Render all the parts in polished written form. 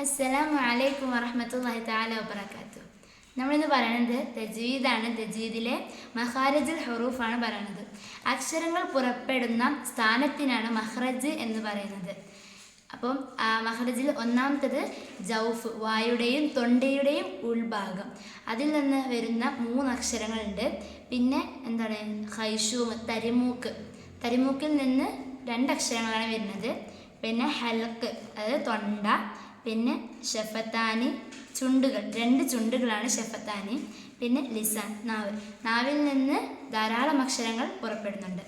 അസ്സലാമു അലൈക്കും വറഹ്മത്തുള്ളാഹി തആല വബറകാതുഹു. നമ്മളിന്ന് പറയുന്നത് തജ്വീദാണ്. തജ്വീദിലെ മഖാരിജുൽ ഹുറൂഫാണ് പറയുന്നത്. അക്ഷരങ്ങൾ പുറപ്പെടുന്ന സ്ഥാനത്തിനാണ് മഖ്റജ് എന്ന് പറയുന്നത്. അപ്പം മഖ്റജിൽ ഒന്നാമത്തത് ജൗഫ്, വായുടെയും തൊണ്ടയുടെയും ഉൾഭാഗം. അതിൽ നിന്ന് വരുന്ന 3 അക്ഷരങ്ങളുണ്ട്. പിന്നെ എന്താണ് ഖൈഷൂം, തരിമൂക്കിൽ നിന്ന് 2 അക്ഷരങ്ങളാണ് വരുന്നത്. പിന്നെ ഹൽക്ക്, അതായത് തൊണ്ട. പിന്നെ ഷഫത്താനി, ചുണ്ടുകൾ, 2 ചുണ്ടുകളാണ് ഷഫത്താനി. പിന്നെ ലിസാൻ, നാവിൽ നിന്ന് ധാരാളം അക്ഷരങ്ങൾ പുറപ്പെടുന്നുണ്ട്.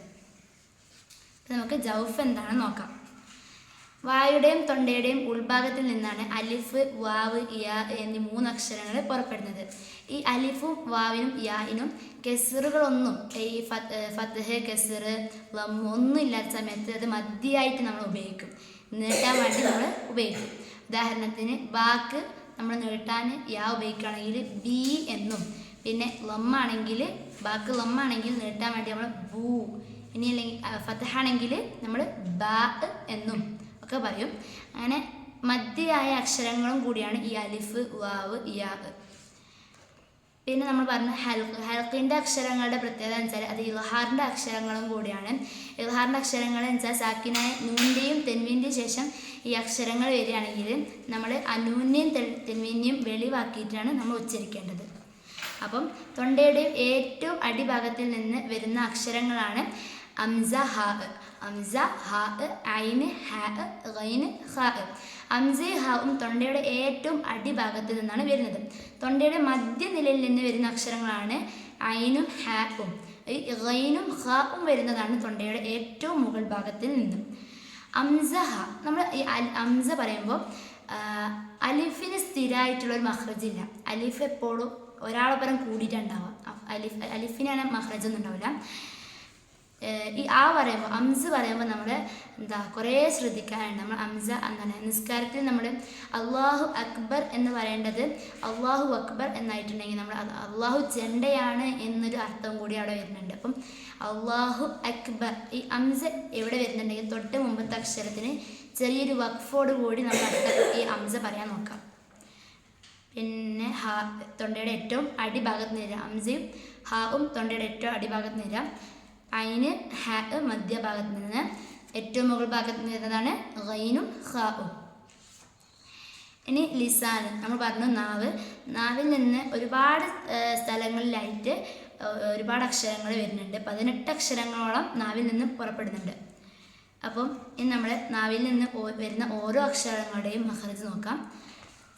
നമുക്ക് ജൗഫ് എന്താണെന്ന് നോക്കാം. വായുടെയും തൊണ്ടയുടെയും ഉൾഭാഗത്തിൽ നിന്നാണ് അലിഫ്, വാവ്, യാ എന്നീ 3 അക്ഷരങ്ങൾ പുറപ്പെടുന്നത്. ഈ അലിഫും വാവിനും യാഇനും കെസറുകളൊന്നും, ഈ ഫത്ഹ്, കെസർ, ലം ഒന്നും ഇല്ലാത്ത സമയത്ത് അത് മദ്യമായിട്ട് നമ്മൾ ഉപയോഗിക്കും, നീട്ടാൻ വേണ്ടി നമ്മൾ ഉപയോഗിക്കും. ഉദാഹരണത്തിന് ബാക്ക് നമ്മൾ നീട്ടാൻ യാ ഉപയോഗിക്കുകയാണെങ്കിൽ ബി എന്നും, പിന്നെ ലമ്മാണെങ്കിൽ ബാക്ക് ലമ്മാണെങ്കിൽ നീട്ടാൻ വേണ്ടി നമ്മൾ ബൂ, ഇനി അല്ലെങ്കിൽ ഫത്ഹാണെങ്കിൽ നമ്മൾ ബാ എന്നും ഒക്കെ പറയും. അങ്ങനെ മധ്യയായ അക്ഷരങ്ങളും കൂടിയാണ് ഈ അലിഫ്, വാവ്, യാ. പിന്നെ നമ്മൾ പറഞ്ഞ ഹൽക്കിൻ്റെ അക്ഷരങ്ങളുടെ പ്രത്യേകത എന്ന് വെച്ചാൽ അത് ഇൽഹാറിൻ്റെ അക്ഷരങ്ങളും കൂടിയാണ്. ഇൽഹാറിൻ്റെ അക്ഷരങ്ങൾ എന്ന് വെച്ചാൽ സാക്കിനായ നൂൻ്റെയും തെൻവീൻ്റെയും ശേഷം ഈ അക്ഷരങ്ങൾ വരികയാണെങ്കിൽ നമ്മൾ അനൂന്യം തെൻവീന്യം വെളിവാക്കിയിട്ടാണ് നമ്മൾ ഉച്ചരിക്കേണ്ടത്. അപ്പം തൊണ്ടയുടെയും ഏറ്റവും അടിഭാഗത്തിൽ നിന്ന് വരുന്ന അക്ഷരങ്ങളാണ് അംസ, ഹാ. അംസ, ഹാ, ഐന്, ഹാ, ഗൈന്, ഹാ. അംസയും ഹാവും തൊണ്ടയുടെ ഏറ്റവും അടിഭാഗത്തിൽ നിന്നാണ് വരുന്നത്. തൊണ്ടയുടെ മധ്യനിലയിൽ നിന്ന് വരുന്ന അക്ഷരങ്ങളാണ് ഐനും ഹാവും. ഈ ഗൈനും ഹാവും വരുന്നതാണ് തൊണ്ടയുടെ ഏറ്റവും മുകൾ ഭാഗത്തിൽ നിന്നും. അംസ, ഹ. നമ്മൾ ഈ അംസ പറയുമ്പോൾ അലിഫിന് സ്ഥിരമായിട്ടുള്ളൊരു മഖ്റജില്ല. അലിഫ് എപ്പോഴും ഒരാളൊപ്പരം കൂടിയിട്ടുണ്ടാവുക. അലിഫിനാണ് മഖ്റജൊന്നും ഉണ്ടാവില്ല. ഈ പറയുമ്പോൾ അംസ് പറയുമ്പോൾ നമ്മൾ കുറേ ശ്രദ്ധിക്കാനുണ്ട്. നമ്മൾ അംസ എന്താണ് നിസ്കാരത്തിൽ നമ്മൾ അള്ളാഹു അക്ബർ എന്ന് പറയേണ്ടത് അള്ളാഹു അക്ബർ എന്നായിട്ടുണ്ടെങ്കിൽ നമ്മൾ അള്ളാഹു ചെണ്ടയാണ് എന്നൊരു അർത്ഥം കൂടി അവിടെ വരുന്നുണ്ട്. അപ്പം അള്ളാഹു അക്ബർ, ഈ അംസ എവിടെ വരുന്നുണ്ടെങ്കിൽ തൊട്ട് മുമ്പത്തെ അക്ഷരത്തിന് ചെറിയൊരു വഖഫോട് കൂടി നമ്മൾ ഈ അംസ പറയാൻ നോക്കാം. പിന്നെ ഹാ, തൊണ്ടയുടെ ഏറ്റവും അടിഭാഗത്ത് നിന്ന് വരാം. അംസയും ഹാവും തൊണ്ടയുടെ ഏറ്റവും അടിഭാഗത്ത് നിന്ന് വരാം. ഐന്, ഹാ മധ്യഭാഗത്ത് നിന്ന്, ഏറ്റവും മുകൾ ഭാഗത്ത് നിന്ന് വരുന്നതാണ് ഗൈനും ഹാവും. ഇനി ലിസാൻ, നമ്മൾ പറഞ്ഞു നാവിൽ നിന്ന് ഒരുപാട് സ്ഥലങ്ങളിലായിട്ട് ഒരുപാട് അക്ഷരങ്ങൾ വരുന്നുണ്ട്. 18 അക്ഷരങ്ങളോളം നാവിൽ നിന്ന് പുറപ്പെടുന്നുണ്ട്. അപ്പം ഇനി നമ്മൾ നാവിൽ നിന്ന് വരുന്ന ഓരോ അക്ഷരങ്ങളുടെയും മഖ്റജ് നോക്കാം.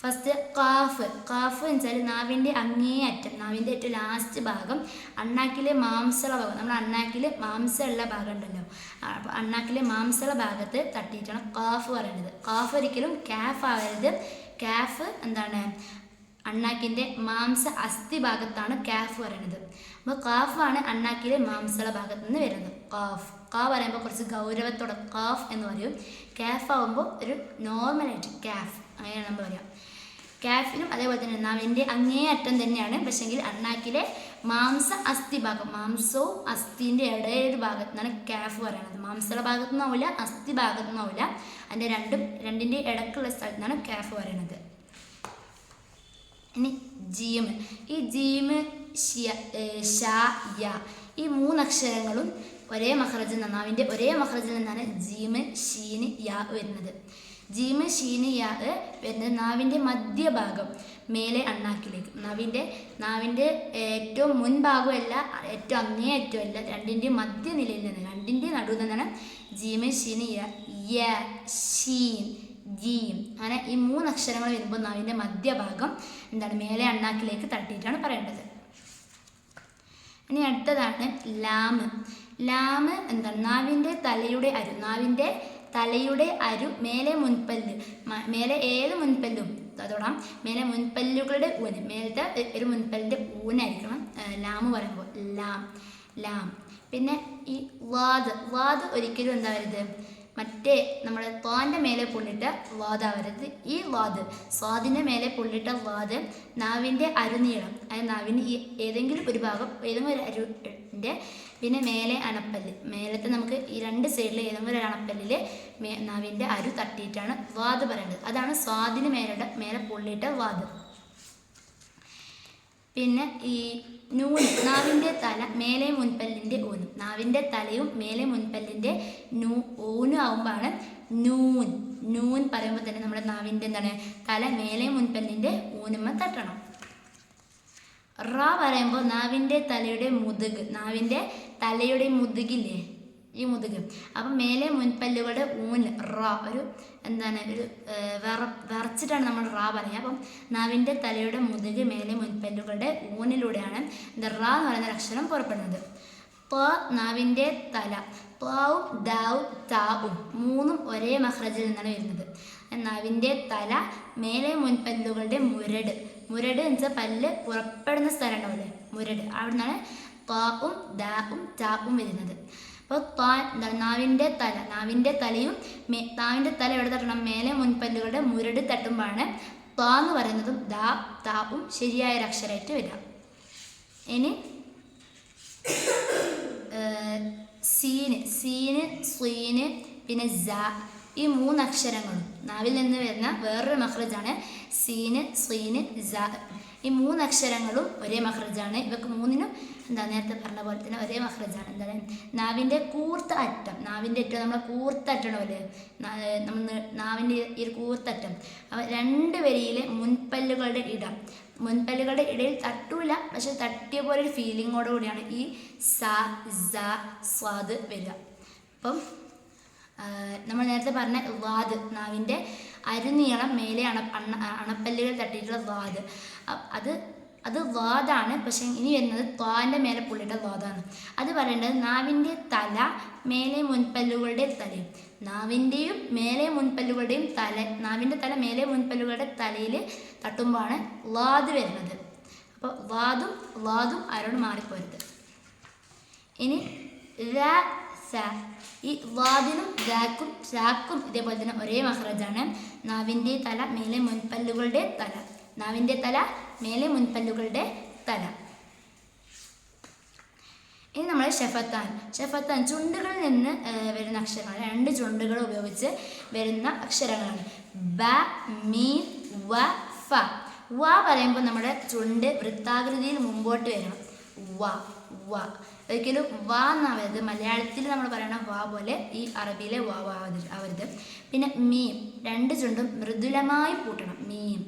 First calf. കാഫ് എന്ന് വെച്ചാൽ നാവിൻ്റെ അങ്ങേ അറ്റം, നാവിൻ്റെ ഏറ്റവും ലാസ്റ്റ് ഭാഗം, അണ്ണാക്കിലെ മാംസള ഭാഗം. നമ്മൾ അണ്ണാക്കിൽ മാംസമുള്ള ഭാഗം ഉണ്ടല്ലോ, അപ്പോൾ അണ്ണാക്കിലെ മാംസള ഭാഗത്ത് തട്ടിയിട്ടാണ് കാഫ് പറയുന്നത്. കാഫ് ഒരിക്കലും കാഫ് ആവരുത്. കാഫ് എന്താണ് അണ്ണാക്കിൻ്റെ മാംസ അസ്ഥി ഭാഗത്താണ് കാഫ് പറയുന്നത്. അപ്പോൾ കാഫാണ് അണ്ണാക്കിലെ മാംസള ഭാഗത്ത് നിന്ന് വരുന്നത്. കാ പറയുമ്പോൾ കുറച്ച് ഗൗരവത്തോടെ കാഫ് എന്ന് പറയും. കാഫ് ആകുമ്പോൾ ഒരു നോർമലായിട്ട് കാഫ്, അങ്ങനെയാണ് നമ്മൾ പറയാം. കാഫിനും അതേപോലെ തന്നെ നാവിൻ്റെ അങ്ങേ അറ്റം തന്നെയാണ്, പക്ഷെങ്കിൽ അണ്ണാക്കിലെ മാംസ അസ്ഥി ഭാഗം, മാംസവും അസ്ഥിൻ്റെ ഇടയൊരു ഭാഗത്തു നിന്നാണ് കാഫ് പറയുന്നത്. മാംസള ഭാഗത്തു നിന്നാവില്ല, അസ്ഥി ഭാഗത്തു നിന്നാവില്ല, അതിൻ്റെ രണ്ടിൻ്റെ ഇടക്കുള്ള സ്ഥലത്തു നിന്നാണ് കാഫ് പറയുന്നത്. ഇനി ജീം. ഈ ജീം, ഷ, യ ഈ 3 അക്ഷരങ്ങളും ഒരേ മഖ്റജിൽ നിന്നാണ്, നാവിൻ്റെ ഒരേ മഖ്റജിൽ നിന്നാണ് ജീം, ഷീന്, യാ വരുന്നത്. ജീം, ഷീന്, യാ വരുന്നത് നാവിൻ്റെ മധ്യഭാഗം മേലെ അണ്ണാക്കിലേക്ക്. നാവിൻ്റെ ഏറ്റവും മുൻഭാഗമല്ല, ഏറ്റവും അങ്ങേ അറ്റമല്ല, രണ്ടിൻ്റെയും മധ്യനിലയിൽ നിന്ന്, രണ്ടിൻ്റെ നടുവിൽ നിന്നാണ് ജീം, ഷീന്, യ, ഷീൻ, ജീം. അങ്ങനെ ഈ 3 അക്ഷരങ്ങൾ വരുമ്പോൾ നാവിൻ്റെ മധ്യഭാഗം എന്താണ് മേലെ അണ്ണാക്കിലേക്ക് തട്ടിയിട്ടാണ് പറയേണ്ടത്. ഇനി അടുത്തതാണ് ലാമ്. ലാമ് എന്താണ് നാവിൻ്റെ തലയുടെ അരു മേലെ മുൻപല്ല്, മേലെ ഏത് മുൻപല്ലും തൊടാം, മേലെ മുൻപല്ലുകളുടെ ഊന്, മേലത്തെ ഒരു മുൻപല്ലിൻ്റെ ഊനായിരിക്കണം ലാമ് പറയുമ്പോൾ. ലാം. പിന്നെ ഈ വാദ് ഒരിക്കലും എന്താ വരുത് മറ്റേ നമ്മുടെ തോൻ്റെ മേലെ പുള്ളിട്ട വാദാവരുത്. ഈ വാദ് സ്വാദിൻ്റെ മേലെ പുള്ളിട്ട വാദ് നാവിൻ്റെ അരുനീളം, അതായത് നാവിൻ്റെ ഈ ഏതെങ്കിലും ഒരു ഭാഗം, ഏതെങ്കിലും ഒരു അരുവിൻ്റെ പിന്നെ മേലെ അണപ്പല്ല്, മേലത്തെ നമുക്ക് ഈ രണ്ട് സൈഡിൽ ഏതെങ്കിലും ഒരു അണപ്പല്ലിൽ നാവിൻ്റെ അരു തട്ടിയിട്ടാണ് വാദ് പറയേണ്ടത്. അതാണ് സ്വാദിന് മേലെ പുള്ളിയിട്ട വാദ്. പിന്നെ ഈ നൂൻ, നാവിൻ്റെ തല മേലെ മുൻപല്ലിൻ്റെ ഊനും, നാവിൻ്റെ തലയും മേലെ മുൻപല്ലിൻ്റെ ഊനും ആകുമ്പോഴാണ് നൂൻ. നൂൻ പറയുമ്പോൾ തന്നെ നമ്മുടെ നാവിൻ്റെ എന്താണ് തല മേലെ മുൻപല്ലിൻ്റെ ഊനുമ്മ തട്ടണം. റ പറയുമ്പോൾ നാവിൻ്റെ തലയുടെ മുതുക്, നാവിൻ്റെ തലയുടെ മുതുകില്ലേ ഈ മുതുക്, അപ്പം മേലെ മുൻപല്ലുകളുടെ ഊന് റ ഒരു എന്താണ് ഒരു വിറച്ചിട്ടാണ് നമ്മൾ റ പറയുക. അപ്പം നാവിൻ്റെ തലയുടെ മുതുക് മേലെ മുൻപല്ലുകളുടെ ഊനിലൂടെയാണ് റ എന്ന് പറയുന്ന അക്ഷരം പുറപ്പെടുന്നത്. പ നാവിൻ്റെ തല, പാവും ദാവും താവും മൂന്നും ഒരേ മഖ്റജിൽ നിന്നാണ് വരുന്നത്. നാവിൻ്റെ തല മേലെ മുൻപല്ലുകളുടെ മുരട്, മുരട് എന്ന് വെച്ചാൽ പല്ല് പുറപ്പെടുന്ന സ്ഥലം ഉണ്ടാവില്ലേ മുരട്, അവിടെ നിന്നാണ് പാവും ദാവും താവും വരുന്നത്. അപ്പോൾ നാവിൻ്റെ തല, നാവിൻ്റെ തലയും നാവിൻ്റെ തല എവിടെ തട്ടണം മേലെ മുൻപല്ലുകളുടെ മുരട് തട്ടുമ്പോഴാണ് ത എന്ന് പറയുന്നതും ദാ താവും ശരിയായ ഒരു അക്ഷരമായിട്ട് വരിക. ഇനി സീന്, സീന് സ്വീന് പിന്നെ ജ, ഈ മൂന്നക്ഷരങ്ങളും നാവിൽ നിന്ന് വരുന്ന വേറൊരു മഖ്റജാണ് സീന് സ്വീന് ജ. ഈ മൂന്നക്ഷരങ്ങളും ഒരേ മഖ്റജാണ്. ഇവക്ക് മൂന്നിനും നേരത്തെ പറഞ്ഞ പോലെ തന്നെ ഒരേ മഖ്റജാണ്. എന്താണ് നാവിൻ്റെ കൂർത്ത അറ്റം, നാവിൻ്റെ ഏറ്റവും നമ്മളെ കൂർത്ത അറ്റണമല്ലേ നമ്മൾ നാവിൻ്റെ ഈ ഒരു കൂർത്തറ്റം, അപ്പോൾ രണ്ട് വരിയിലെ മുൻപല്ലുകളുടെ ഇടം, മുൻപല്ലുകളുടെ ഇടയിൽ തട്ടൂല, പക്ഷെ തട്ടിയ പോലെ ഒരു ഫീലിങ്ങോട് കൂടിയാണ് ഈ സ സ സ്വാദ് വരിക. അപ്പം നമ്മൾ നേരത്തെ പറഞ്ഞ വാദ് നാവിൻ്റെ അരുനീളം മേലെ അണപ്പല്ലുകൾ തട്ടിയിട്ടുള്ള വാദ്, അത് വാദാണ്. പക്ഷെ ഇനി വരുന്നത് ത്വാൻ്റെ മേലെ പുള്ളിയുടെ വാദാണ്. അത് പറയേണ്ടത് നാവിൻ്റെ തല മേലെ മുൻപല്ലുകളുടെ തലയും, നാവിൻ്റെയും മേലെ മുൻപല്ലുകളുടെയും തല, നാവിൻ്റെ തല മേലെ മുൻപല്ലുകളുടെ തലയിൽ തട്ടുമ്പോഴാണ് വാദ് വരുന്നത്. അപ്പോൾ വാദും ആരോട് മാറിപ്പോരുത്. ഇനി ര സ, ഈ വാദിനും ഷാക്കും ഇതേപോലെ തന്നെ ഒരേ മഖ്റജാണ്. നാവിൻ്റെ തല മേലെ മുൻപല്ലുകളുടെ തല, നാവിൻ്റെ തല മേലെ മുൻപല്ലുകളുടെ തല. ഇനി നമ്മൾ ഷഫത്താൻ ചുണ്ടുകളിൽ നിന്ന് വരുന്ന അക്ഷരങ്ങളാണ്. രണ്ട് ചുണ്ടുകൾ ഉപയോഗിച്ച് വരുന്ന അക്ഷരങ്ങളാണ്. ബ മീം വ ഫ. വ പറയുമ്പോൾ നമ്മുടെ ചുണ്ട് വൃത്താകൃതിയിൽ മുമ്പോട്ട് വരണം. വ ഒരിക്കലും വ എന്നാവരുത്. മലയാളത്തിൽ നമ്മൾ പറയണ വ പോലെ ഈ അറബിയിലെ വ ആവരുത്. പിന്നെ മീം, രണ്ട് ചുണ്ടും മൃദുലമായി പൂട്ടണം. മീം.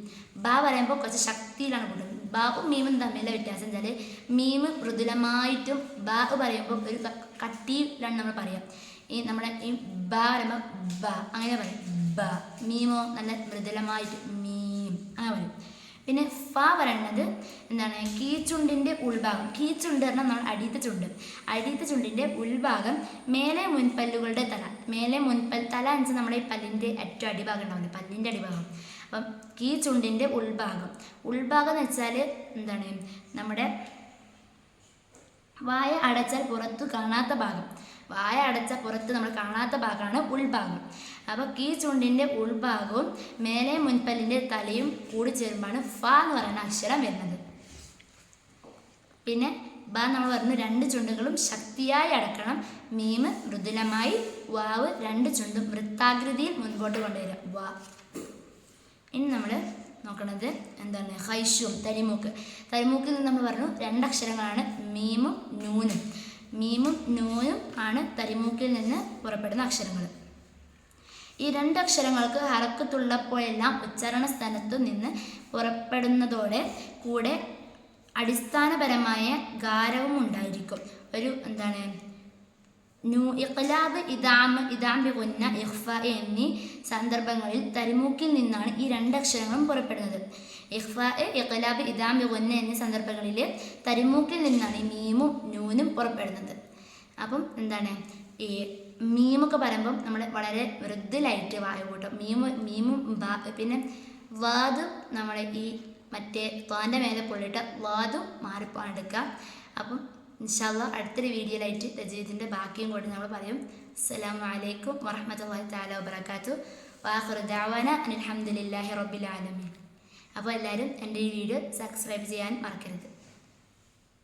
ബ പറയുമ്പോൾ കുറച്ച് ശക്തിയിലാണ് പൂട്ടുന്നത്. ബാവും മീമും തമ്മിലുള്ള വ്യത്യാസം വെച്ചാൽ മീം മൃദുലമായിട്ടും ബ പറയുമ്പോൾ ഒരു കട്ടിയിലാണ് നമ്മൾ പറയുക. ഈ നമ്മുടെ ഈ ബ പറയുമ്പോൾ ബ അങ്ങനെ പറയും. ബ. മീമോ നല്ല മൃദുലമായിട്ട് മീം അങ്ങനെ പറയും. പിന്നെ ഫ പറയുന്നത് എന്താണ് കീച്ചുണ്ടിൻ്റെ ഉൾഭാഗം. കീച്ചുണ്ട് പറഞ്ഞാൽ നമ്മൾ അടിയത്തെ ചുണ്ടിൻ്റെ ഉൾഭാഗം മേലെ മുൻപല്ലുകളുടെ തല, മേലെ തല എന്ന് നമ്മുടെ ഈ പല്ലിൻ്റെ ഏറ്റവും അടിഭാഗം ഉണ്ടാവില്ല, പല്ലിൻ്റെ അടിഭാഗം. അപ്പം കീച്ചുണ്ടിൻ്റെ ഉൾഭാഗം എന്ന് വെച്ചാൽ എന്താണ് നമ്മുടെ വായ അടച്ചാൽ പുറത്തു കാണാത്ത ഭാഗം, വായ അടച്ച പുറത്ത് നമ്മൾ കാണാത്ത ഭാഗമാണ് ഉൾഭാഗം. അപ്പോൾ ഈ ചുണ്ടിൻ്റെ ഉൾഭാഗവും മേലെ മുൻപല്ലിൻ്റെ തലയും കൂടി ചേരുമ്പോഴാണ് ഫ എന്ന് പറയുന്ന അക്ഷരം വരുന്നത്. പിന്നെ ബ നമ്മൾ പറഞ്ഞു രണ്ട് ചുണ്ടുകളും ശക്തിയായി അടക്കണം. മീം മൃദുലമായി, വാവ് രണ്ട് ചുണ്ടും വൃത്താകൃതിയിൽ മുൻപോട്ട് കൊണ്ടുവരിക. വാ. ഇനി നമ്മൾ നോക്കണത് എന്താണ് ഹൈഷും തരിമൂക്കിൽ നിന്ന് നമ്മൾ പറഞ്ഞു രണ്ടക്ഷരങ്ങളാണ് മീമും നൂനും ആണ് തരിമൂക്കിൽ നിന്ന് പുറപ്പെടുന്ന അക്ഷരങ്ങൾ. ഈ രണ്ടക്ഷരങ്ങൾക്ക് ഹറക്കത്തുള്ളപ്പോഴെല്ലാം ഉച്ചാരണ സ്ഥാനത്തു നിന്ന് പുറപ്പെടുന്നതോടെ കൂടെ അടിസ്ഥാനപരമായ ഗാരവും ഉണ്ടായിരിക്കും. ഒരു എന്താണ് ഇഖ്ലാബ്, ഇദാം ബിഗുന്ന, ഇഖ്ഫ എന്നീ സന്ദർഭങ്ങളിൽ തരിമൂക്കിൽ നിന്നാണ് ഈ രണ്ടക്ഷരങ്ങളും പുറപ്പെടുന്നത്. ഇഖ്ഫ, ഇഖ്ലാബ്, ഇദാം ബിഗുന്ന എന്നീ സന്ദർഭങ്ങളിൽ തരിമൂക്കിൽ നിന്നാണ് ഈ മീമും നൂനും പുറപ്പെടുന്നത്. അപ്പം എന്താണ് ഈ മീമൊക്കെ പറയുമ്പം നമ്മൾ വളരെ മൃദുലായിട്ട് വായ കൂട്ടും. മീമും പിന്നെ വാദും നമ്മളെ ഈ മറ്റേ ത്വാൻ്റെ മേലെ പൊള്ളിയിട്ട് വാദും മാറിപ്പോണെടുക്കുക. അപ്പം ഇൻഷാ അല്ലാഹ് അടുത്തൊരു വീഡിയോയിലായിട്ട് തജ്വീദിൻ്റെ ബാക്കിയും കൂടി നമ്മൾ പറയും. അസ്സലാമു അലൈക്കും വറഹ്മത്തുള്ളാഹി തആല വബറകാതുഹു വആഖിറു ദഅവാന അനിൽ ഹംദുലില്ലാഹി റബ്ബിൽ ആലമീൻ. അപ്പോൾ എല്ലാവരും എൻ്റെ ഈ വീഡിയോ സബ്സ്ക്രൈബ് ചെയ്യാൻ മറക്കരുത്.